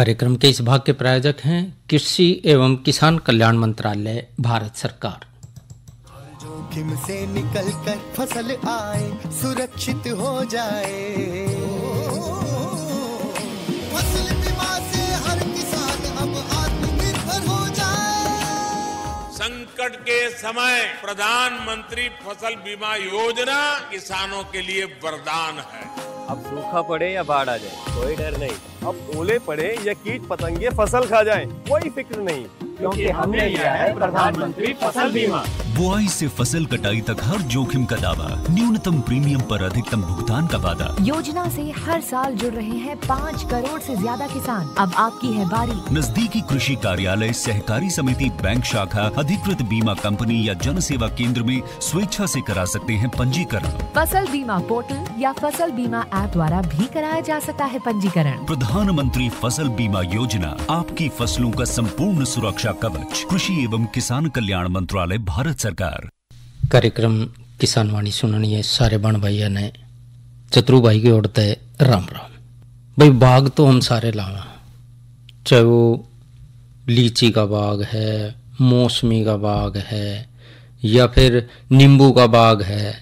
कार्यक्रम के इस भाग के प्रायोजक हैं कृषि एवं किसान कल्याण मंत्रालय, भारत सरकार। जोखिम से निकल कर फसल आए, सुरक्षित हो जाए, फसल बीमा से हर किसान अब आत्मनिर्भर हो जाए। संकट के समय प्रधानमंत्री फसल बीमा योजना किसानों के लिए वरदान है। अब सूखा पड़े या बाढ़ आ जाए कोई डर नहीं, अब ओले पड़े या कीट पतंगे फसल खा जाएं कोई फिक्र नहीं, क्योंकि हमने लिया है प्रधानमंत्री फसल बीमा। बुआई से फसल कटाई तक हर जोखिम का दावा, न्यूनतम प्रीमियम पर अधिकतम भुगतान का वादा। योजना से हर साल जुड़ रहे हैं 5 करोड़ से ज्यादा किसान। अब आपकी है बारी। नजदीकी कृषि कार्यालय, सहकारी समिति, बैंक शाखा, अधिकृत बीमा कंपनी या जन सेवा केंद्र में स्वेच्छा से करा सकते हैं पंजीकरण। फसल बीमा पोर्टल या फसल बीमा ऐप द्वारा भी कराया जा सकता है पंजीकरण। प्रधानमंत्री फसल बीमा योजना, आपकी फसलों का संपूर्ण सुरक्षा कवच। कृषि एवं किसान कल्याण मंत्रालय, भारत सरकार। कार्यक्रम किसान वाणी सुननी है सारे बण भैया ने। चतुरु भाई की ओर ते राम राम। भाई बाग तो हम सारे लावा, चाहे वो लीची का बाग है, मौसमी का बाग है, या फिर नींबू का बाग है,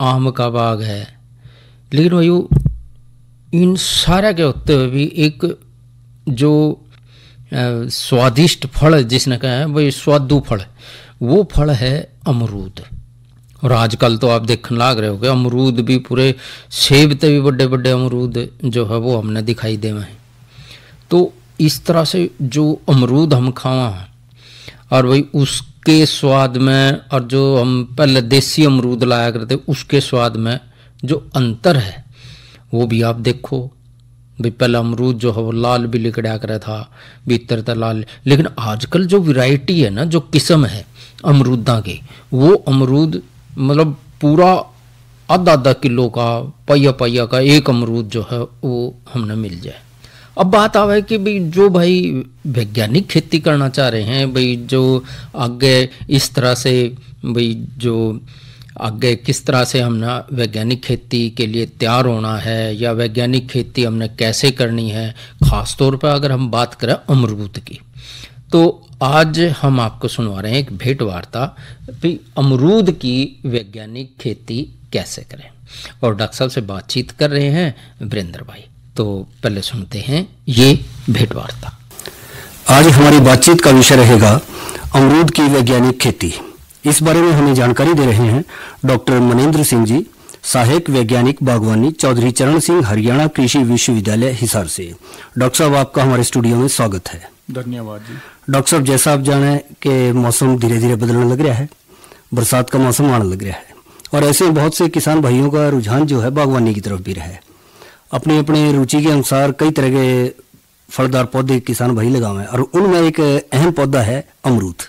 आम का बाग है, लेकिन भाई इन सारे के होते हुए भी एक जो स्वादिष्ट फल जिसने कहा है वही स्वादु फल, वो फल है अमरूद। और आजकल तो आप देखने लाग रहे हो कि अमरूद भी पूरे सेब ते भी बड़े बड़े अमरूद जो है वो हमने दिखाई दे हैं। तो इस तरह से जो अमरूद हम खावा और वही उसके स्वाद में और जो हम पहले देसी अमरूद लाया करते उसके स्वाद में जो अंतर है वो भी आप देखो। भाई पहला अमरूद जो है वो लाल भी लिकड़ा कर था, भीतर था लाल, लेकिन आजकल जो वैरायटी है ना, जो किस्म है अमरूदा के, वो अमरूद मतलब पूरा आधा किलो का, पहिया का एक अमरूद जो है वो हमने मिल जाए। अब बात आवे कि भाई जो भाई वैज्ञानिक खेती करना चाह रहे हैं, भाई जो आगे इस तरह से भाई जो आगे किस तरह से हमने वैज्ञानिक खेती के लिए तैयार होना है या वैज्ञानिक खेती हमने कैसे करनी है, ख़ास तौर पर अगर हम बात करें अमरूद की, तो आज हम आपको सुनवा रहे हैं एक भेंट वार्ता भी अमरूद की वैज्ञानिक खेती कैसे करें। और डॉक्टर साहब से बातचीत कर रहे हैं वीरेंद्र भाई। तो पहले सुनते हैं ये भेंट वार्ता। आज हमारी बातचीत का विषय रहेगा अमरूद की वैज्ञानिक खेती। इस बारे में हमें जानकारी दे रहे हैं डॉक्टर मनेंद्र सिंह जी, सहायक वैज्ञानिक बागवानी, चौधरी चरण सिंह, हरियाणा कृषि विश्वविद्यालय हिसार से। डॉक्टर साहब, आपका हमारे स्टूडियो में स्वागत है। धन्यवाद जी। डॉक्टर साहब, जैसा आप जाने कि मौसम धीरे धीरे बदलने लग रहा है, बरसात का मौसम आने लग रहा है, और ऐसे बहुत से किसान भाइयों का रुझान जो है बागवानी की तरफ भी रहा है। अपने अपने रुचि के अनुसार कई तरह के फलदार पौधे किसान भाई लगावे, और उनमें एक अहम पौधा है अमरूद।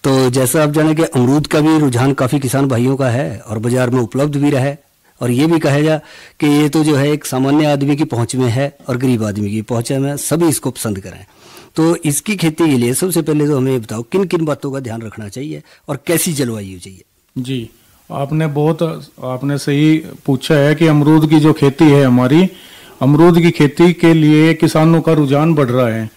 तो जैसा आप जाने कि अमरूद का भी रुझान काफ़ी किसान भाइयों का है और बाजार में उपलब्ध भी रहा है, और ये भी कहा जा कि ये तो जो है एक सामान्य आदमी की पहुंच में है और गरीब आदमी की पहुंच में, सभी इसको पसंद करें। तो इसकी खेती के लिए सबसे पहले तो हमें बताओ किन किन बातों का ध्यान रखना चाहिए और कैसी जलवायु चाहिए। जी, आपने सही पूछा है कि अमरूद की जो खेती है हमारी, अमरूद की खेती के लिए किसानों का रुझान बढ़ रहा है।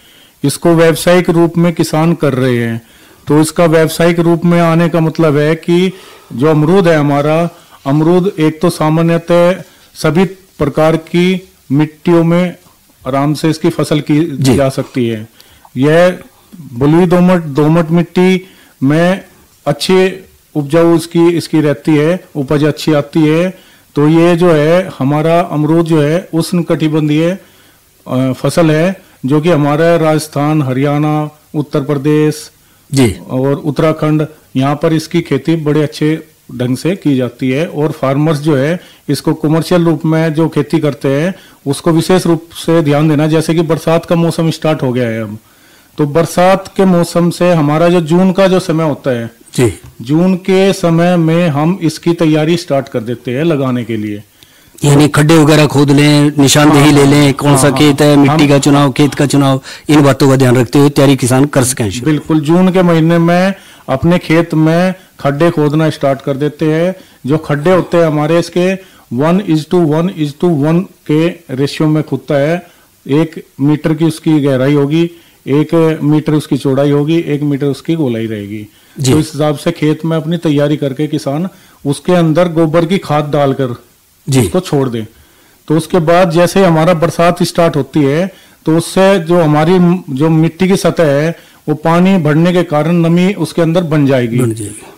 इसको व्यावसायिक रूप में किसान कर रहे हैं। तो इसका व्यावसायिक रूप में आने का मतलब है कि जो अमरूद है हमारा, अमरूद एक तो सामान्यतः सभी प्रकार की मिट्टियों में आराम से इसकी फसल की जा सकती है। यह बलुई दोमट मिट्टी में अच्छी उपजाऊ इसकी रहती है, उपज अच्छी आती है। तो ये जो है हमारा अमरूद जो है उष्णकटिबंधीय फसल है, जो कि हमारा राजस्थान, हरियाणा, उत्तर प्रदेश जी और उत्तराखंड, यहाँ पर इसकी खेती बड़े अच्छे ढंग से की जाती है। और फार्मर्स जो है इसको कमर्शियल रूप में जो खेती करते हैं उसको विशेष रूप से ध्यान देना। जैसे कि बरसात का मौसम स्टार्ट हो गया है अब, तो बरसात के मौसम से हमारा जो जून का जो समय होता है जी, जून के समय में हम इसकी तैयारी स्टार्ट कर देते हैं लगाने के लिए। यानी खड्डे वगैरह खोद लें, निशानदेही ले लें, कौन सा खेत है, मिट्टी का चुनाव, खेत का चुनाव, इन बातों का ध्यान रखते हुए तैयारी किसान कर सकें। बिल्कुल, जून के महीने में अपने खेत में खड्डे खोदना स्टार्ट कर देते हैं। जो खड्डे होते हैं हमारे इसके 1:1:1 के रेशियो में खुदता है। 1 मीटर की उसकी गहराई होगी, 1 मीटर उसकी चौड़ाई होगी, 1 मीटर उसकी गोलाई रहेगी। तो इस हिसाब से खेत में अपनी तैयारी करके किसान उसके अंदर गोबर की खाद डालकर उसको छोड़ दे। तो उसके बाद जैसे हमारा बरसात स्टार्ट होती है तो उससे जो हमारी जो मिट्टी की सतह है वो पानी भरने के कारण नमी उसके अंदर बन जाएगी,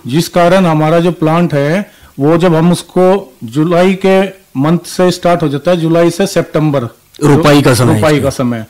जिस कारण हमारा जो प्लांट है वो जब हम उसको जुलाई के मंथ से स्टार्ट हो जाता है, जुलाई से सितंबर रोपाई का समय,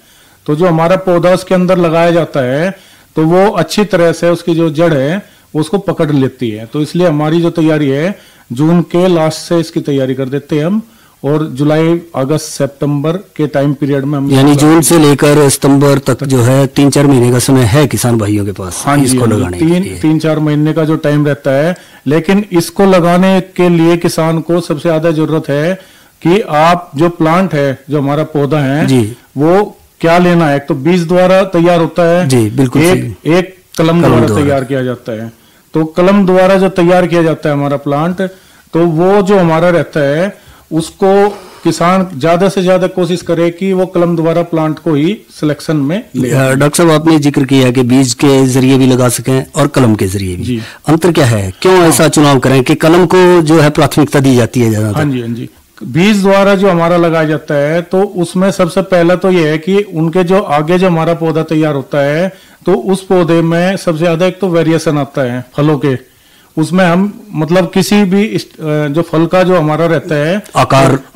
तो जो हमारा पौधा उसके अंदर लगाया जाता है तो वो अच्छी तरह से उसकी जो जड़ है वो उसको पकड़ लेती है। तो इसलिए हमारी जो तैयारी है जून के लास्ट से इसकी तैयारी कर देते हैं हम, और जुलाई अगस्त सितंबर के टाइम पीरियड में हम, यानी जून से लेकर सितंबर तक जो है 3-4 महीने का समय है किसान भाइयों के पास। हाँ, इसको लगाने 3-4 महीने का जो टाइम रहता है। लेकिन इसको लगाने के लिए किसान को सबसे ज्यादा जरूरत है कि आप जो प्लांट है, जो हमारा पौधा है जी, वो क्या लेना है। तो बीज द्वारा तैयार होता है जी, बिल्कुल एक कलम द्वारा तैयार किया जाता है। तो कलम द्वारा जो तैयार किया जाता है हमारा प्लांट, तो वो जो हमारा रहता है उसको किसान ज्यादा से ज्यादा कोशिश करे कि वो कलम द्वारा प्लांट को ही सिलेक्शन में ले। डॉक्टर साहब, आपने जिक्र किया कि बीज के जरिए भी लगा सकें और कलम के जरिए भी, अंतर क्या है? क्यों ऐसा चुनाव करें कि कलम को जो है प्राथमिकता दी जाती है ज्यादा? हाँ जी, बीज द्वारा जो हमारा लगाया जाता है तो उसमें सबसे पहला तो ये है कि उनके जो आगे जो हमारा पौधा तैयार होता है तो उस पौधे में सबसे ज्यादा एक तो वेरिएशन आता है फलों के, उसमें हम मतलब किसी भी जो फल का जो हमारा रहता है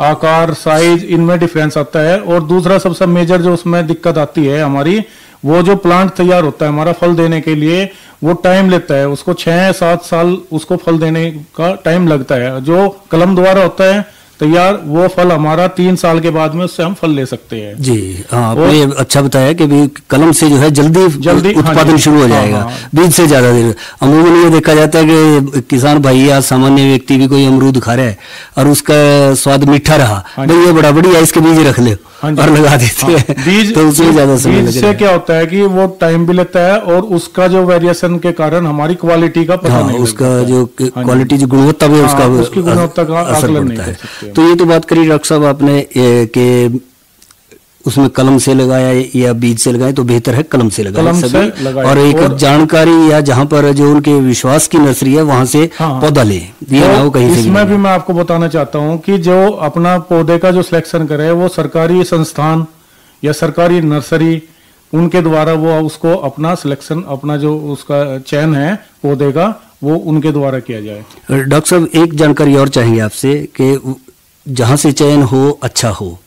आकार साइज, इनमें डिफरेंस आता है। और दूसरा सबसे मेजर जो उसमें दिक्कत आती है हमारी, वो जो प्लांट तैयार होता है हमारा फल देने के लिए, वो टाइम लेता है, उसको 6-7 साल उसको फल देने का टाइम लगता है। जो कलम द्वारा होता है तैयार, वो फल हमारा 3 साल के बाद में उससे हम फल ले सकते हैं जी। हाँ, आपने अच्छा बताया कि भी कलम से जो है जल्दी उत्पादन शुरू हो जाएगा, बीज से ज्यादा देर। अमूमन ये देखा जाता है कि किसान भाई या सामान्य व्यक्ति भी कोई अमरूद खा रहा है और उसका स्वाद मीठा रहा, भाई ये बड़ा बढ़िया, इसके बीज रख ले और लगा देते हैं बीज। तो उसमें ज्यादा समय लगेगा। इससे क्या होता है कि वो टाइम भी लेता है और उसका जो वेरिएशन के कारण हमारी क्वालिटी का पता नहीं, उसका जो क्वालिटी जो गुणवत्ता भी उसकी गुणवत्ता का आकलन नहीं कर सकते। तो ये तो बात करी डॉक्टर साहब आपने कि उसमें कलम से लगाया या बीज से लगाए, तो बेहतर है कलम से लगाए। और एक जानकारी या जहां पर जो उनके विश्वास की नर्सरी है वहां से पौधा ले, तो कहीं इसमें भी मैं आपको बताना चाहता हूं कि जो अपना पौधे का जो सिलेक्शन करे वो सरकारी संस्थान या सरकारी नर्सरी, उनके द्वारा वो उसको अपना सिलेक्शन, अपना जो उसका चयन है पौधे का, वो उनके द्वारा किया जाए। डॉक्टर साहब, एक जानकारी और चाहेंगे आपसे कि जहां से चयन हो अच्छा हो,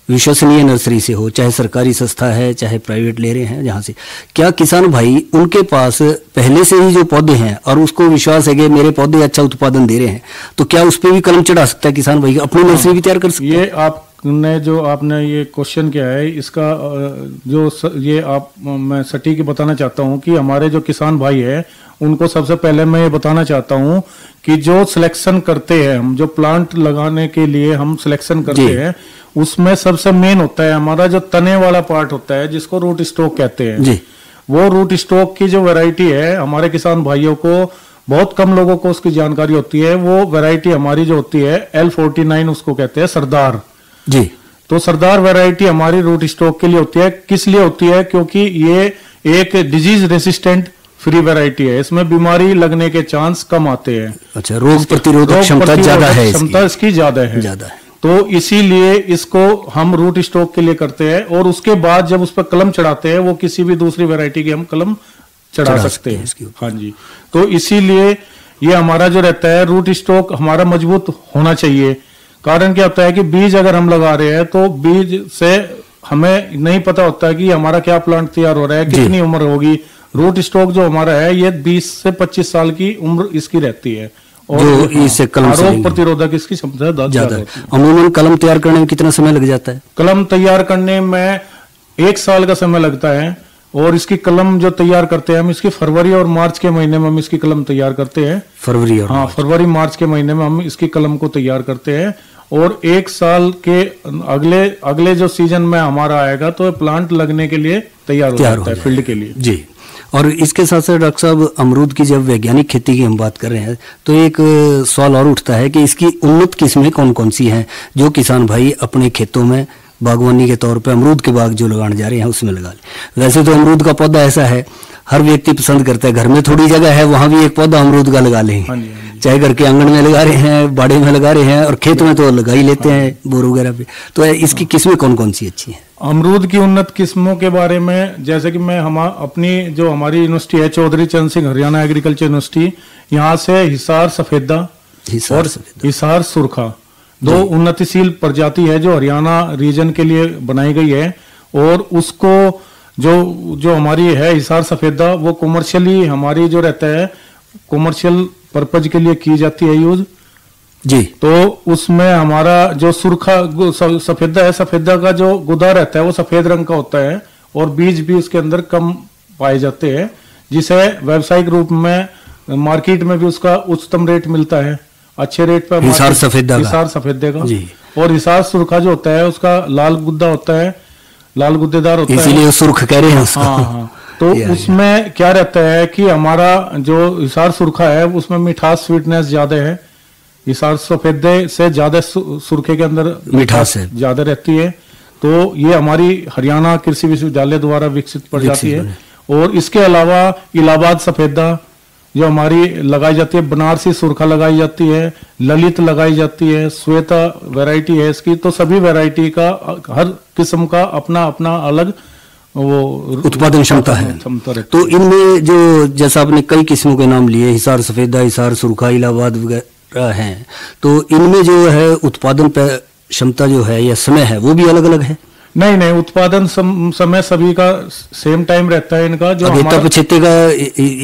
विश्वसनीय नर्सरी से हो, चाहे सरकारी संस्था है चाहे प्राइवेट ले रहे हैं, जहां से, क्या किसान भाई उनके पास पहले से ही जो पौधे हैं और उसको विश्वास है कि मेरे पौधे अच्छा उत्पादन दे रहे हैं, तो क्या उस पर भी कलम चढ़ा सकता है किसान भाई, अपनी नर्सरी भी तैयार कर सकता है? ये आपने जो आपने ये क्वेश्चन किया है, इसका जो ये आप मैं सटीक बताना चाहता हूँ कि हमारे जो किसान भाई है उनको सबसे पहले मैं ये बताना चाहता हूँ कि जो सिलेक्शन करते हैं हम, जो प्लांट लगाने के लिए हम सिलेक्शन करते हैं, उसमें सबसे मेन होता है हमारा जो तने वाला पार्ट होता है जिसको रूट स्टॉक कहते हैं जी। वो रूट स्टॉक की जो वैरायटी है हमारे किसान भाइयों को, बहुत कम लोगों को उसकी जानकारी होती है। वो वैरायटी हमारी जो होती है L49 उसको कहते हैं, सरदार जी। तो सरदार वैरायटी हमारी रूट स्टॉक के लिए होती है। किस लिए होती है? क्योंकि ये एक डिजीज रेसिस्टेंट फ्री वैरायटी है, इसमें बीमारी लगने के चांस कम आते हैं। अच्छा, रोग प्रतिरोधक क्षमता ज्यादा है, क्षमता इसकी ज्यादा है। तो इसीलिए इसको हम रूट स्टॉक के लिए करते हैं। और उसके बाद जब उस पर कलम चढ़ाते हैं, वो किसी भी दूसरी वैरायटी की हम कलम चढ़ा सकते हैं। हाँ जी, तो इसीलिए ये हमारा जो रहता है रूट स्टॉक हमारा मजबूत होना चाहिए। कारण क्या होता है कि बीज अगर हम लगा रहे हैं तो बीज से हमें नहीं पता होता कि हमारा क्या प्लांट तैयार हो रहा है, कितनी उम्र होगी। रूट स्टॉक जो हमारा है ये 20 से 25 साल की उम्र इसकी रहती है और जो इससे कलम रोग प्रतिरोधक इसकी क्षमता ज्यादा है। अमूमन कलम तैयार करने में कितना समय लग जाता है? कलम तैयार करने में 1 साल का समय लगता है। और इसकी कलम जो तैयार करते हैं हम, इसकी फरवरी और मार्च के महीने में हम इसकी कलम तैयार करते हैं। फरवरी मार्च के महीने में हम इसकी कलम को तैयार करते हैं। और 1 साल के अगले जो सीजन में हमारा आएगा तो प्लांट लगने के लिए तैयार हो जाता है फील्ड के लिए जी। और इसके साथ साथ डॉक्टर साहब, अमरूद की जब वैज्ञानिक खेती की हम बात कर रहे हैं तो एक सवाल और उठता है कि इसकी उन्नत किस्में कौन कौन सी हैं जो किसान भाई अपने खेतों में बागवानी के तौर पे अमरूद के बाग जो लगाने जा रहे हैं उसमें लगा लें। वैसे तो अमरूद का पौधा ऐसा है हर व्यक्ति पसंद करता है, घर में थोड़ी जगह है वहां भी एक पौधा अमरूद का लगा लें, चाहे घर के आंगन में लगा रहे हैं, बाड़े में लगा रहे हैं, और खेत में तो लगा ही लेते हैं बोर वगैरह पे। तो इसकी किस्में कौन कौन सी अच्छी हैं? अमरूद की उन्नत किस्मों के बारे में जैसे कि मैं अपनी जो हमारी यूनिवर्सिटी है चौधरी चरण सिंह हरियाणा एग्रीकल्चर यूनिवर्सिटी, यहाँ से हिसार सफेदा और हिसार सुरखा दो उन्नतिशील प्रजाति है जो हरियाणा रीजन के लिए बनाई गई है। और उसको जो हमारी है हिसार सफेदा वो कॉमर्शियली हमारी जो रहता है कॉमर्शियल पर्पज के लिए की जाती है यूज जी। तो उसमें हमारा जो सुरखा सफेदा है, सफेदा का जो गुदा रहता है वो सफेद रंग का होता है और बीज भी उसके अंदर कम पाए जाते हैं, जिसे व्यावसायिक रूप में मार्केट में भी उसका उच्चतम रेट मिलता है, अच्छे रेट पर हिसार सफेदे का जी। और हिसार सुरखा जो होता है उसका लाल गुद्दा होता है, लाल गुद्देदार होता है, इसीलिए सुर्ख कह रहे हैं उसको। हाँ। तो उसमें क्या रहता है कि हमारा जो हिसार सुरखा है उसमें मिठास स्वीटनेस ज्यादा है, हिसार सफेदे से ज्यादा सुरखे के अंदर मिठास ज्यादा रहती है। तो ये हमारी हरियाणा कृषि विश्वविद्यालय द्वारा विकसित प्रजाति है। और इसके अलावा इलाहाबाद सफेदा जो हमारी लगाई जाती है, बनारसी सुरखा लगाई जाती है, ललित लगाई जाती है, श्वेता वैरायटी है इसकी। तो सभी वैरायटी का हर किस्म का अपना अपना अलग वो उत्पादन क्षमता है। तो इनमें जो जैसा आपने कई किस्मों के नाम लिए, हिसार सफेदा, हिसार सुरखा, इलाहाबाद वगैरह हैं, तो इनमें जो है उत्पादन क्षमता जो है या समय है वो भी अलग अलग है? नहीं, उत्पादन समय सभी का सेम टाइम रहता है इनका। जो अगेता पछेते का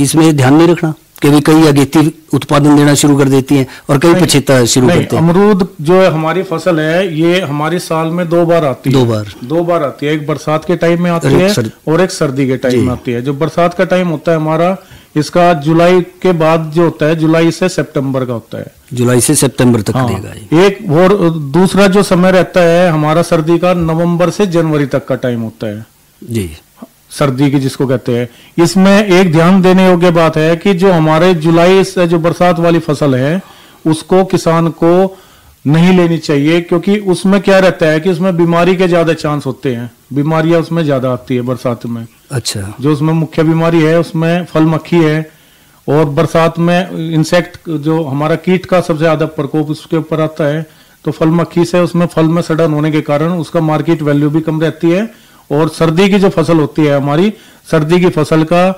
इसमें ध्यान नहीं रखना कि कई अगेती उत्पादन देना शुरू कर देती हैं और कई पछेता शुरू करते हैं? अमरूद जो हमारी फसल है ये हमारी साल में दो बार आती है। दो बार आती है, एक बरसात के टाइम में आती है और एक सर्दी के टाइम में आती है। जो बरसात का टाइम होता है हमारा, इसका जुलाई के बाद जो होता है, जुलाई से सितंबर का होता है, जुलाई से सितंबर तक देगा। एक और दूसरा जो समय रहता है हमारा सर्दी का, नवंबर से जनवरी तक का टाइम होता है जी, सर्दी की जिसको कहते हैं। इसमें एक ध्यान देने योग्य बात है कि जो हमारे जुलाई से जो बरसात वाली फसल है उसको किसान को नहीं लेनी चाहिए, क्योंकि उसमें क्या रहता है कि उसमें बीमारी के ज्यादा चांस होते हैं, बीमारियां उसमें ज्यादा आती है बरसात में। अच्छा। जो उसमें मुख्य बीमारी है उसमें फल मक्खी है, और बरसात में इंसेक्ट जो हमारा कीट का सबसे ज्यादा प्रकोप उसके ऊपर आता है। तो फल मक्खी से उसमें फल में सड़न होने के कारण उसका मार्केट वैल्यू भी कम रहती है। और सर्दी की जो फसल होती है हमारी, सर्दी की फसल का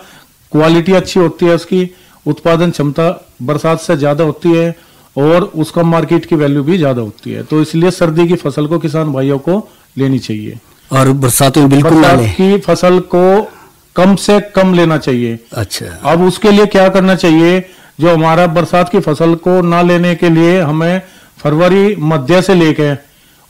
क्वालिटी अच्छी होती है, उसकी उत्पादन क्षमता बरसात से ज्यादा होती है और उसका मार्केट की वैल्यू भी ज्यादा होती है। तो इसलिए सर्दी की फसल को किसान भाइयों को लेनी चाहिए और बरसात में बिल्कुल बरसात की फसल को कम से कम लेना चाहिए। अच्छा। अब उसके लिए क्या करना चाहिए, जो हमारा बरसात की फसल को ना लेने के लिए हमें फरवरी मध्य से लेके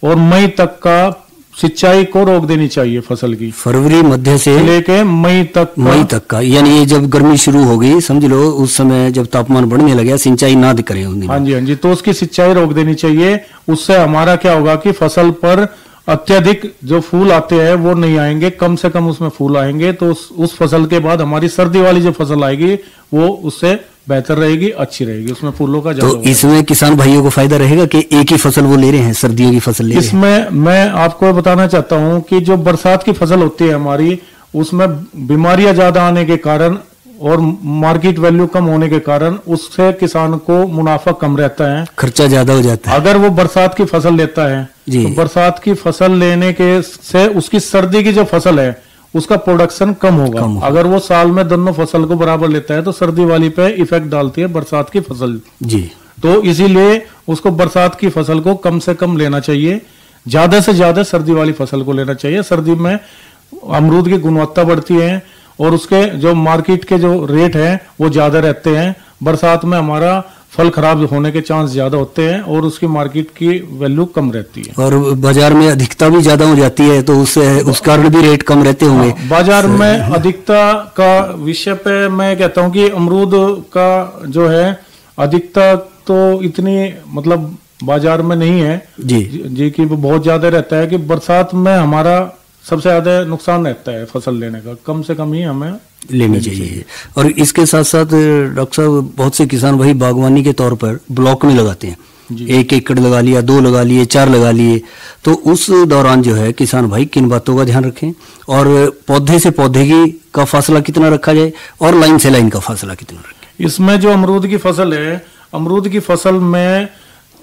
और मई तक का सिंचाई को रोक देनी चाहिए फसल की। फरवरी मध्य से लेके मई तक का यानी ये जब गर्मी शुरू हो गई समझ लो, उस समय जब तापमान बढ़ने लगा सिंचाई ना करें। हाँ जी, तो उसकी सिंचाई रोक देनी चाहिए। उससे हमारा क्या होगा कि फसल पर अत्यधिक जो फूल आते हैं वो नहीं आएंगे, कम से कम उसमें फूल आएंगे। तो उस फसल के बाद हमारी सर्दी वाली जो फसल आएगी वो उससे बेहतर रहेगी, अच्छी रहेगी, उसमें फूलों का ज्यादा। तो इसमें किसान भाइयों को फायदा रहेगा कि एक ही फसल वो ले रहे हैं, सर्दियों की फसल ले रहे हैं? इसमें मैं आपको बताना चाहता हूं कि जो बरसात की फसल होती है हमारी, उसमें बीमारियां ज्यादा आने के कारण और मार्केट वैल्यू कम होने के कारण उससे किसान को मुनाफा कम रहता है, खर्चा ज्यादा हो जाता है। अगर वो बरसात की फसल लेता है तो बरसात की फसल लेने के से उसकी सर्दी की जो फसल है उसका प्रोडक्शन कम होगा। अगर वो साल में दोनों फसल को बराबर लेता है तो सर्दी वाली पे इफेक्ट डालती है बरसात की फसल जी। तो इसीलिए उसको बरसात की फसल को कम से कम लेना चाहिए, ज्यादा से ज्यादा सर्दी वाली फसल को लेना चाहिए। सर्दी में अमरूद की गुणवत्ता बढ़ती है और उसके जो मार्केट के जो रेट है वो ज्यादा रहते हैं। बरसात में हमारा फल खराब होने के चांस ज्यादा होते हैं और उसकी मार्केट की वैल्यू कम रहती है और बाजार में अधिकता भी ज्यादा हो जाती है, तो उससे उस कारण भी रेट कम रहते होंगे। बाजार में अधिकता का विषय पे मैं कहता हूं कि अमरूद का जो है अधिकता तो इतनी मतलब बाजार में नहीं है जी कि वो बहुत ज्यादा रहता है कि बरसात में हमारा सबसे ज्यादा नुकसान रहता है फसल लेने का, कम से कम ही हमें लेनी चाहिए। और इसके साथ साथ डॉक्टर साहब बहुत से किसान भाई बागवानी के तौर पर ब्लॉक में लगाते हैं, 1 एकड़ लगा लिया, 2 लगा लिए, 4 लगा लिए, तो उस दौरान जो है किसान भाई किन बातों का ध्यान रखें और पौधे से पौधे की का फासला कितना रखा जाए और लाइन से लाइन का फासला कितना रखें? इसमें जो अमरूद की फसल है, अमरूद की फसल में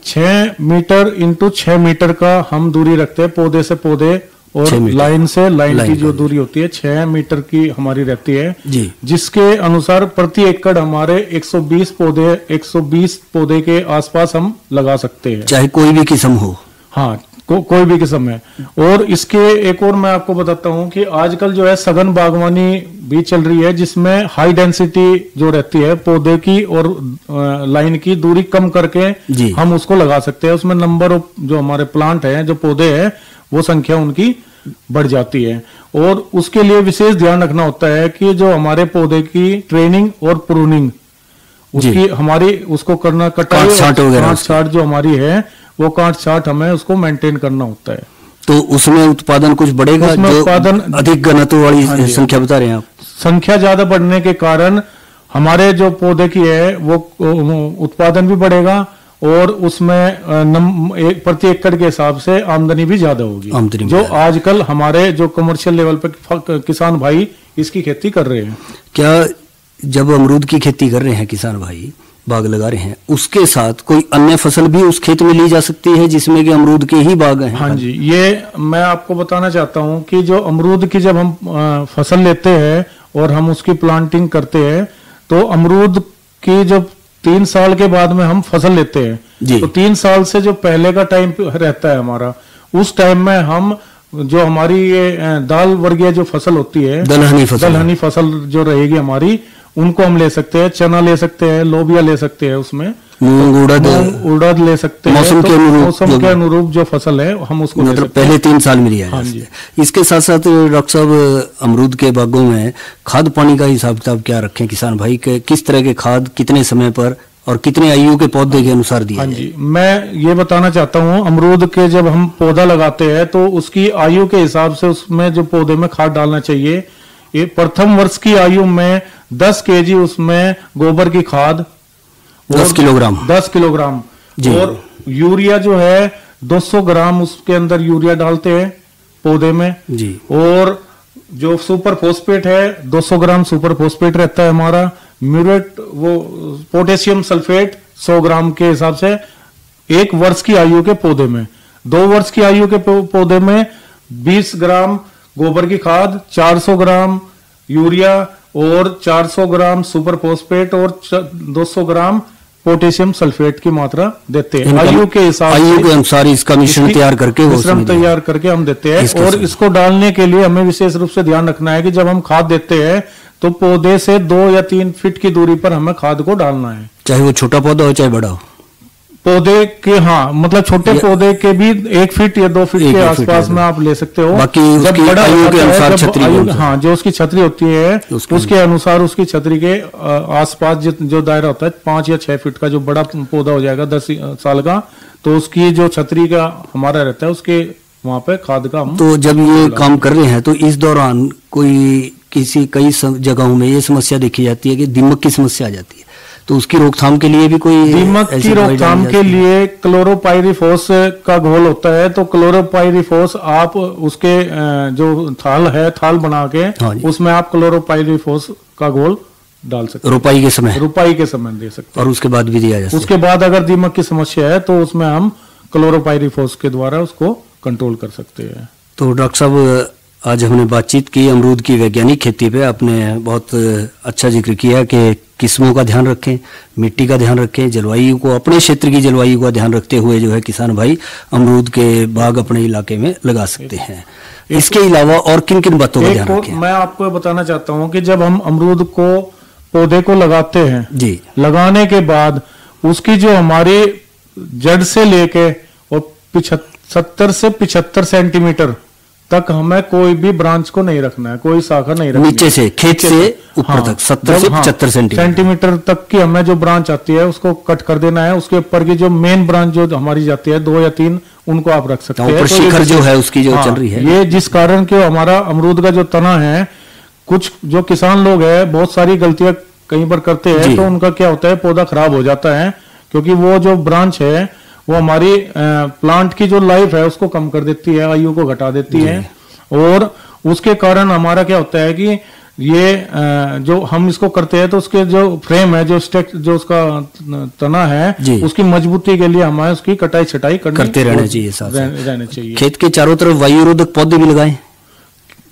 6 मीटर इंटू 6 मीटर का हम दूरी रखते हैं पौधे से पौधे, और लाइन से लाइन की जो दूरी होती है 6 मीटर की हमारी रहती है जी। जिसके अनुसार प्रति एकड़ हमारे 120 पौधे के आसपास हम लगा सकते हैं, चाहे कोई भी किस्म हो। हाँ, कोई भी किस्म है। और इसके एक और मैं आपको बताता हूं कि आजकल जो है सघन बागवानी भी चल रही है, जिसमें हाई डेंसिटी जो रहती है पौधे की और लाइन की दूरी कम करके हम उसको लगा सकते हैं। उसमें नंबर ऑफ जो हमारे प्लांट है, जो पौधे हैं, वो संख्या उनकी बढ़ जाती है। और उसके लिए विशेष ध्यान रखना होता है कि जो हमारे पौधे की ट्रेनिंग और प्रूनिंग उसकी हमारी उसको करना, कटाई छांट जो हमारी है वो काट छांट हमें उसको मेंटेन करना होता है। तो उसमें उत्पादन कुछ बढ़ेगा? उसमें जो उत्पादन अधिक घनत्व वाली संख्या बता रहे हैं आप, संख्या ज्यादा बढ़ने के कारण हमारे जो पौधे की है वो उत्पादन भी बढ़ेगा और उसमें प्रति एकड़ के हिसाब से आमदनी भी ज्यादा होगी, जो आजकल हमारे जो कमर्शियल लेवल पे किसान भाई इसकी खेती कर रहे हैं। क्या जब अमरूद की खेती कर रहे हैं किसान भाई, बाग लगा रहे हैं, उसके साथ कोई अन्य फसल भी उस खेत में ली जा सकती है जिसमें कि अमरूद के ही बाग हैं? हाँ जी, ये मैं आपको बताना चाहता हूं कि जो अमरूद की जब हम फसल लेते हैं और हम उसकी प्लांटिंग करते हैं, तो अमरूद की जब 3 साल के बाद में हम फसल लेते हैं, तो 3 साल से जो पहले का टाइम रहता है हमारा, उस टाइम में हम जो हमारी ये दाल वर्गीय जो फसल होती है, दलहनी फसल जो रहेगी हमारी, उनको हम ले सकते हैं। चना ले सकते हैं, लोबिया ले सकते हैं, उसमें मूंग, उड़द ले सकते हैं। मौसम के अनुरूप जो फसल है हम उसको मतलब पहले 3 साल में लिया है। इसके साथ साथ डॉक्टर साहब, अमरूद के बागों में खाद पानी का हिसाब किताब क्या रखें किसान भाई के? किस तरह के खाद कितने समय पर और कितने आयु के पौधे के अनुसार दिया? हाँ जी, मैं ये बताना चाहता हूँ, अमरूद के जब हम पौधा लगाते हैं तो उसकी आयु के हिसाब से उसमें जो पौधे में खाद डालना चाहिए। ये प्रथम वर्ष की आयु में 10 केजी उसमें गोबर की खाद, 10 किलोग्राम और यूरिया जो है 200 ग्राम उसके अंदर यूरिया डालते हैं पौधे में जी। और जो सुपर फॉस्फेट है 200 ग्राम सुपर फॉस्फेट रहता है हमारा। म्यूरेट वो पोटेशियम सल्फेट 100 ग्राम के हिसाब से 1 वर्ष की आयु के पौधे में। 2 वर्ष की आयु के पौधे में 20 ग्राम गोबर की खाद, 400 ग्राम यूरिया और 400 ग्राम सुपर फॉस्फेट और 200 ग्राम पोटेशियम सल्फेट की मात्रा देते हैं। आयु के हिसाब से, आयु के अनुसार इसका मिश्रण तैयार करके हम देते हैं। और इसको डालने के लिए हमें विशेष रूप से ध्यान रखना है कि जब हम खाद देते हैं तो पौधे से 2 या 3 फीट की दूरी पर हमें खाद को डालना है, चाहे वो छोटा पौधा हो चाहे बड़ा हो। पौधे के हाँ, मतलब छोटे पौधे के भी 1 फीट या 2 फीट के आसपास में आप ले सकते हो। बाकी जब बड़ा आयु के अनुसार छतरी, हाँ, जो उसकी छतरी होती है उसके अनुसार उसकी छतरी के आसपास जो दायरा होता है 5 या 6 फीट का, जो बड़ा पौधा हो जाएगा 10 साल का, तो उसकी जो छतरी का हमारा रहता है उसके वहां पे खाद का हम। तो जब ये काम कर रहे हैं तो इस दौरान कई जगहों में ये समस्या देखी जाती है कि दीमक की समस्या आ जाती है, तो उसकी रोकथाम के लिए भी कोई दीमक की रोकथाम के लिए क्लोरोपाइरीफॉस का घोल होता है। तो क्लोरोपाइरीफॉस आप उसके जो थाल बना के उसमें आप क्लोरोपाइरीफॉस का घोल डाल सकते हैं। रुपाई के समय दे सकते हैं, और उसके बाद भी दिया जा सकता है। उसके बाद अगर दीमक की समस्या है तो उसमें हम क्लोरोपाइरीफॉस के द्वारा उसको कंट्रोल कर सकते हैं। तो डॉक्टर साहब, आज हमने बातचीत की अमरूद की वैज्ञानिक खेती पे। आपने बहुत अच्छा जिक्र किया कि किस्मों का ध्यान रखें, मिट्टी का ध्यान रखें, जलवायु को, अपने क्षेत्र की जलवायु का ध्यान रखते हुए जो है किसान भाई अमरूद के बाग अपने इलाके में लगा सकते हैं। इसके अलावा और किन किन बातों का ध्यान रखें? मैं आपको बताना चाहता हूँ कि जब हम अमरूद को पौधे को लगाते हैं जी, लगाने के बाद उसकी जो हमारी जड़ से लेके और 70 से 75 सेंटीमीटर तक हमें कोई भी ब्रांच को नहीं रखना है, कोई शाखा नहीं रखनी, नीचे से खेत से ऊपर तक 70 से 75 सेंटीमीटर तक की हमें जो ब्रांच आती है उसको कट कर देना है। उसके ऊपर की जो मेन ब्रांच जो हमारी जाती है 2 या 3 उनको आप रख सकते हैं। शिखर जो है उसकी जो चल रही है, ये जिस कारण के हमारा अमरूद का जो तना है, कुछ जो किसान लोग है बहुत सारी गलतियां कहीं पर करते हैं, तो उनका क्या होता है, पौधा खराब हो जाता है, क्योंकि वो जो ब्रांच है वो हमारी प्लांट की जो लाइफ है उसको कम कर देती है, आयु को घटा देती है। और उसके कारण हमारा क्या होता है कि ये जो हम इसको करते हैं तो उसके जो फ्रेम है, जो उसका तना है, उसकी मजबूती के लिए हमें उसकी कटाई छटाई करते रहना चाहिए। खेत के चारों तरफ वायुरोधक पौधे भी लगाएं।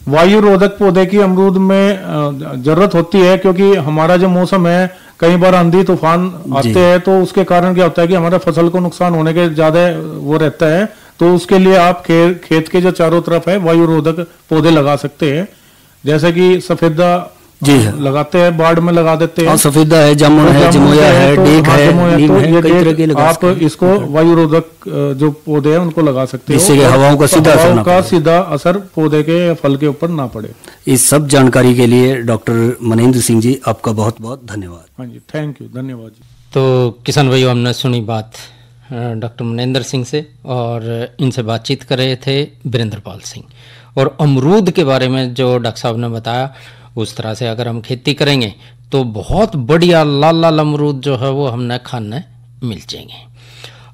वायुरोधक पौधे की अमरूद में जरूरत होती है, क्योंकि हमारा जो मौसम है कई बार आंधी तूफान आते हैं, तो उसके कारण क्या होता है कि हमारा फसल को नुकसान होने के ज्यादा वो रहता है। तो उसके लिए आप खेत के जो चारों तरफ है वायुरोधक पौधे लगा सकते हैं, जैसे कि सफेदा लगाते हैं, बाड़ में लगा देते हैं। सफेदा है, जामुन है, जमोया है, डेक है, नीम है, कई तरह के लगा आप इसको वायुरोधक जो पौधे हैं उनको लगा सकते हो, जिससे हवाओं का सीधा असर पौधे के फल के ऊपर ना पड़े। इस सब जानकारी के लिए डॉक्टर मनेंद्र सिंह जी आपका बहुत बहुत धन्यवाद। हाँ जी, थैंक यू, धन्यवाद जी। तो किसान भाइयों, हमने सुनी बात डॉक्टर मनेंद्र सिंह से, और इनसे बातचीत कर रहे थे वीरेंद्रपाल सिंह। और अमरूद के बारे में जो डॉक्टर साहब ने बताया, उस तरह से अगर हम खेती करेंगे तो बहुत बढ़िया लाल लाल अमरूद जो है वो हमने खाने मिल जाएंगे।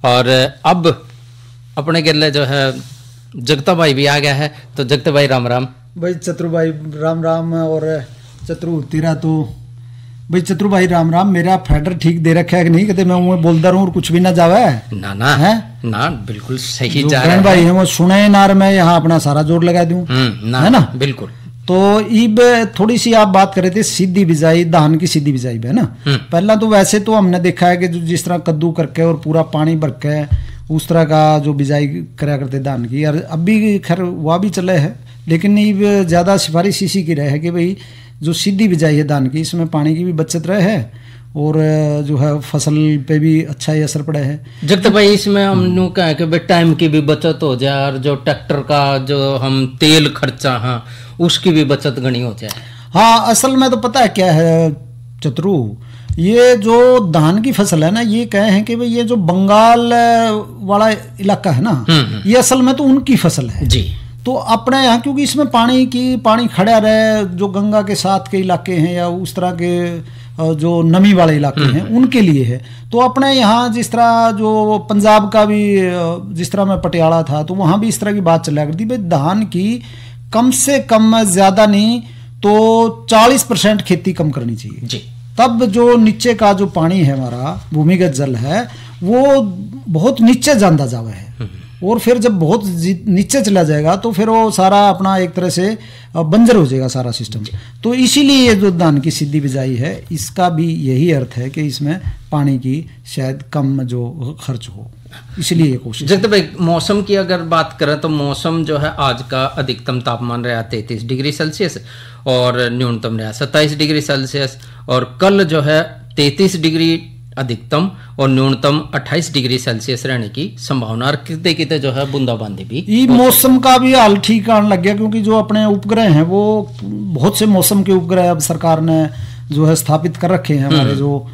और अब अपने गिरले जो है जगता भाई भी आ गया है। तो जगता भाई राम राम। भाई चतुर भाई राम राम। और चतुर तेरा तो भाई चतुर भाई राम राम। मेरा फेडर ठीक दे रखा है कि नहीं, कहते मैं वो बोलता रहूं और कुछ भी ना जावे। ना ना है ना, बिल्कुल सही जा रहा है भाई। है वो सुने नार मैं यहाँ अपना सारा जोर लगा दूं, है ना, बिल्कुल। तो इब थोड़ी सी आप बात कर रहे थे सीधी बिजाई, धान की सीधी बिजाई है ना। पहला तो वैसे तो हमने देखा है कि जिस तरह कद्दू करके और पूरा पानी भर के उस तरह का जो बिजाई करा करते धान की, और अब भी खैर वह भी चले है, लेकिन ये ज्यादा सिफारिश इसी की रहे है कि भाई जो सीधी बिजाई है धान की, इसमें पानी की भी बचत रहे है और जो है फसल पे भी अच्छा ही असर पड़ा है। जब तक भाई इसमें हम कहें कि भाई टाइम की भी बचत हो जाए, और जो ट्रैक्टर का जो हम तेल खर्चा है उसकी भी बचत गणी हो जाए। हाँ, असल में तो पता है क्या है चतुरु, ये जो धान की फसल है ना, ये कहे हैं कि भाई ये जो बंगाल वाला इलाका है ना, ये असल में तो उनकी फसल है जी। तो अपने यहाँ क्योंकि इसमें पानी खड़ा रहे, जो गंगा के साथ के इलाके हैं या उस तरह के जो नमी वाले इलाके हैं उनके लिए है। तो अपने यहाँ जिस तरह जो पंजाब का भी, जिस तरह में पटियाला था तो वहाँ भी इस तरह की बात चला करती, भाई धान की कम से कम ज्यादा नहीं तो 40% खेती कम करनी चाहिए जी। तब जो नीचे का जो पानी है हमारा भूमिगत जल है वो बहुत नीचे जाता जावे है, और फिर जब बहुत नीचे चला जाएगा तो फिर वो सारा अपना एक तरह से बंजर हो जाएगा सारा सिस्टम। तो इसीलिए ये जो धान की सीधी बिजाई है, इसका भी यही अर्थ है कि इसमें पानी की शायद कम जो खर्च हो, इसलिए ये कोशिश। जगत भाई, मौसम की अगर बात करें तो मौसम जो है आज का अधिकतम तापमान रहा 33 डिग्री सेल्सियस और न्यूनतम रहा 27 डिग्री सेल्सियस, और कल जो है 33 डिग्री अधिकतम और न्यूनतम 28 डिग्री सेल्सियस रहने की संभावना, और कितने कितने जो है बूंदाबांदी भी। ये मौसम का भी हाल ठीक आने लग गया, क्योंकि जो अपने उपग्रह हैं वो बहुत से मौसम के उपग्रह अब सरकार ने जो है स्थापित कर रखे हैं। हमारे जो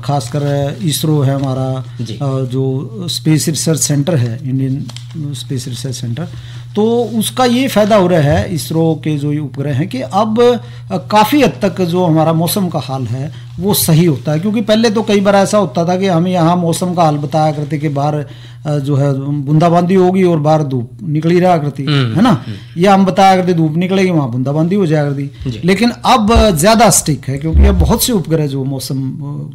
खासकर इसरो है हमारा, जो स्पेस रिसर्च सेंटर है, इंडियन स्पेस रिसर्च सेंटर, तो उसका ये फायदा हो रहा है इसरो के जो उपग्रह हैं कि अब काफ़ी हद तक जो हमारा मौसम का हाल है वो सही होता है। क्योंकि पहले तो कई बार ऐसा होता था कि हम यहाँ मौसम का हाल बताया करते कि बाहर जो है बूंदाबांदी होगी और बाहर धूप निकली रहा करती है ना, या हम बताया करते धूप निकलेगी वहाँ बूंदाबांदी हो जाया करती। लेकिन अब ज्यादा स्टिक है, क्योंकि अब बहुत से उपग्रह जो मौसम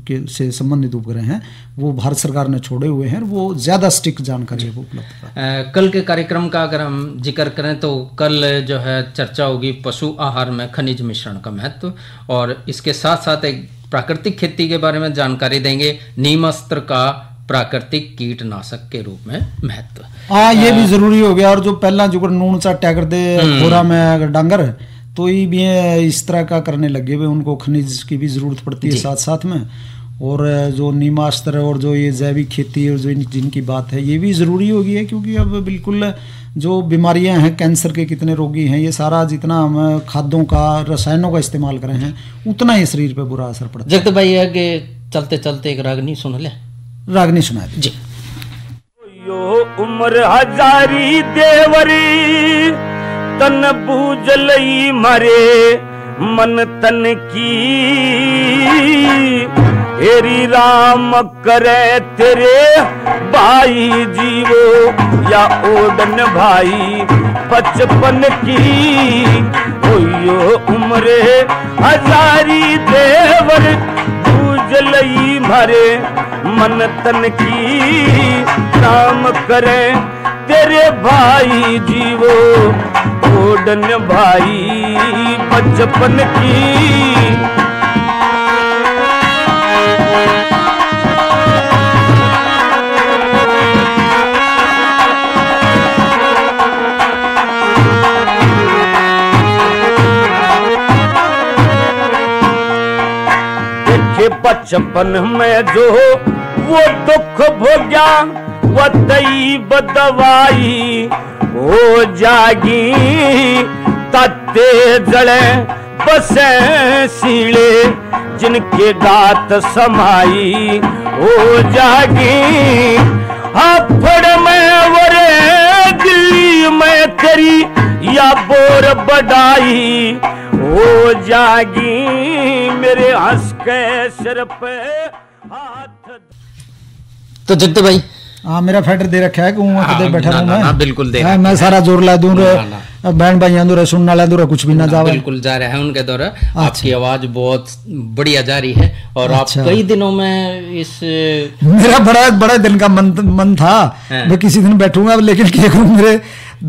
के से संबंधित उपग्रह हैं वो भारत सरकार ने छोड़े हुए हैं, वो ज्यादा स्टिक जानकारी है वो उपलब्ध। कल के कार्यक्रम का अगर हम जिक्र करें तो कल जो है चर्चा होगी पशु आहार में खनिज मिश्रण का महत्व, और इसके साथ साथ एक प्राकृतिक खेती के बारे में जानकारी देंगे, नीमास्त्र का प्राकृतिक कीटनाशक के रूप में महत्व। हाँ, ये भी जरूरी हो गया। और जो पहला जो नून सा टैकर दे खोरा में अगर डांगर, तो ये भी इस तरह का करने लगे हुए, उनको खनिज की भी जरूरत पड़ती है साथ साथ में। और जो नीमास्त्र और जो ये जैविक खेती और जो जिनकी बात है ये भी ज़रूरी हो गई है, क्योंकि अब बिल्कुल जो बीमारियां हैं, कैंसर के कितने रोगी हैं, ये सारा जितना हम खाद्यों का, रसायनों का इस्तेमाल कर रहे हैं उतना ही शरीर पे बुरा असर पड़ता है। जगत भाई आगे चलते चलते एक रागनी सुन ले, रागनी सुना जी। यो उम्र हजारी देवरी तन बूझलई मारे मन तन की हेरी राम करे तेरे भाई जीवो या ओडन भाई बचपन की ओयो उम्र हजारी देवर बूझ लई मारे मन तन की राम करे तेरे भाई जीवो ओडन भाई बचपन की। बचपन में जो वो दुख भोग्या वो तई बदवाई हो जागी तत्ते जड़े बसे सीले जिनके गात समाई हो जागी हाफड़ में वरे दिल्ली में तेरी या बोर बढ़ाई हो जागी मेरे हंस के सिर पे हाथ। तो जगते भाई हाँ मेरा फेडर दे रखा है कि हूँ बैठा रहूं मैं बिल्कुल दे मैं सारा जोर ला दूं बहन भाइयों दूर सुनना ला दूर कुछ भी ना जावे बिल्कुल जा रहा है उनके दौरा। आपकी आवाज बहुत बढ़िया जा रही है और आप कई दिनों में इस मेरा बड़ा दिन का मन था मैं किसी दिन बैठूंगा लेकिन क्या करूं मेरे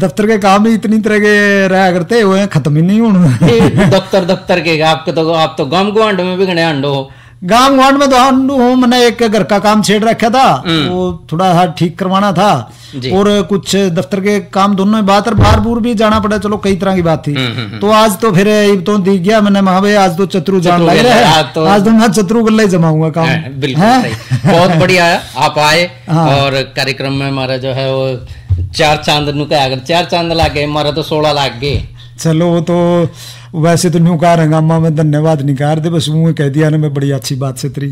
दफ्तर के काम ही इतनी तरह के रहा करते हुए खत्म ही नहीं होने दफ्तर के आपके तो आप तो गांव गुआंड में भी गणे अंडो गांव गुआंड में तो अंडू हूँ मैंने एक घर का काम छेड़ रखा था वो थोड़ा सा ठीक करवाना था और कुछ दफ्तर के काम दोनों ही बात और बाहर बूर भी जाना पड़ा चलो कई तरह की बात थी तो आज तो फिर तो दिख गया मैंने महा भाई आज तो चतुरु जान लग रहा है आज तो मैं चतुरु गल्ला ही जमाऊंगा काम बिल्कुल बहुत बढ़िया है आप आए और कार्यक्रम में हमारा जो है वो 4 चांद नु क्या अगर 4 चांद लाग गए हमारा तो 16 लाग गए। चलो वो तो वैसे तो न्यू कार हंगामा में धन्यवाद नहीं कर दे बस मुंह कह दिया ना मैं बड़ी अच्छी बात से तरी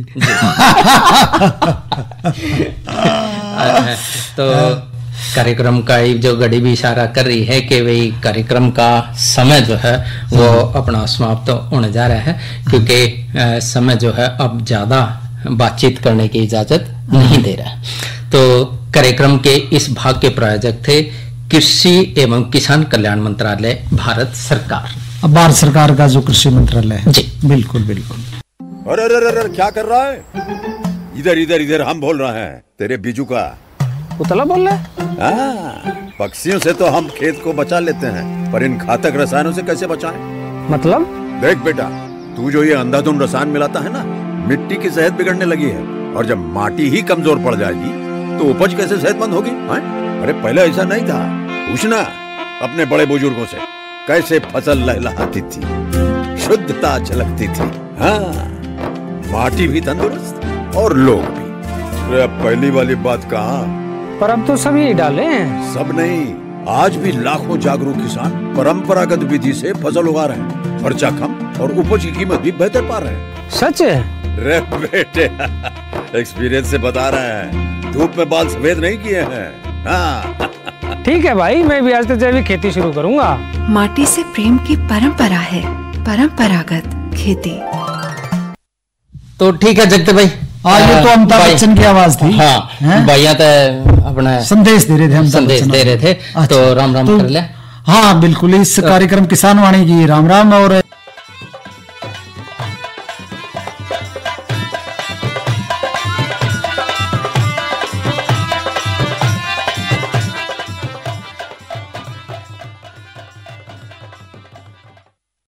तो कार्यक्रम का जो घड़ी भी इशारा कर रही है कि भाई कार्यक्रम का समय जो है वो अपना समाप्त होने जा रहा है क्योंकि समय जो है अब ज्यादा बातचीत करने की इजाजत नहीं दे रहा है। तो कार्यक्रम के इस भाग के प्रायोजक थे कृषि एवं किसान कल्याण मंत्रालय भारत सरकार। भारत सरकार का जो कृषि मंत्रालय है जी बिल्कुल बिल्कुल। अरे क्या कर रहा है इधर हम बोल रहे हैं तेरे बीजू का उतला बोल रहा है। पक्षियों से तो हम खेत को बचा लेते हैं पर इन घातक रसायनों से कैसे बचाएं? मतलब देख बेटा तू जो ये अंधाधुंध रसायन मिलाता है ना मिट्टी की सेहत बिगड़ने लगी है और जब माटी ही कमजोर पड़ जाएगी तो उपज कैसे सेहतमंद होगी? अरे पहले ऐसा नहीं था पूछना अपने बड़े बुजुर्गों से कैसे फसल लहलहाती थी शुद्धता झलकती थी। हाँ माटी भी तंदुरुस्त और लोग भी। अरे अब पहली वाली बात कहाँ पर अब तो सभी डाले हैं। सब नहीं आज भी लाखों जागरूक किसान परंपरागत विधि से फसल उगा रहे हैं खर्चा कम और उपज की कीमत भी बेहतर पा रहे हैं। सच है रे बेटे एक्सपीरियंस से बता रहे हैं धूप में बाल सफेद नहीं किए हैं। हाँ ठीक है भाई मैं भी आज से जैविक खेती शुरू करूंगा। माटी से प्रेम की परंपरा है परंपरागत खेती। तो ठीक है जगते भाई ये तो अमिताभ बच्चन की आवाज थी। हाँ भैया तो अपना संदेश दे रहे थे संदेश दे रहे थे। तो राम राम कर ले। हाँ बिल्कुल इस कार्यक्रम किसान वाणी की राम राम और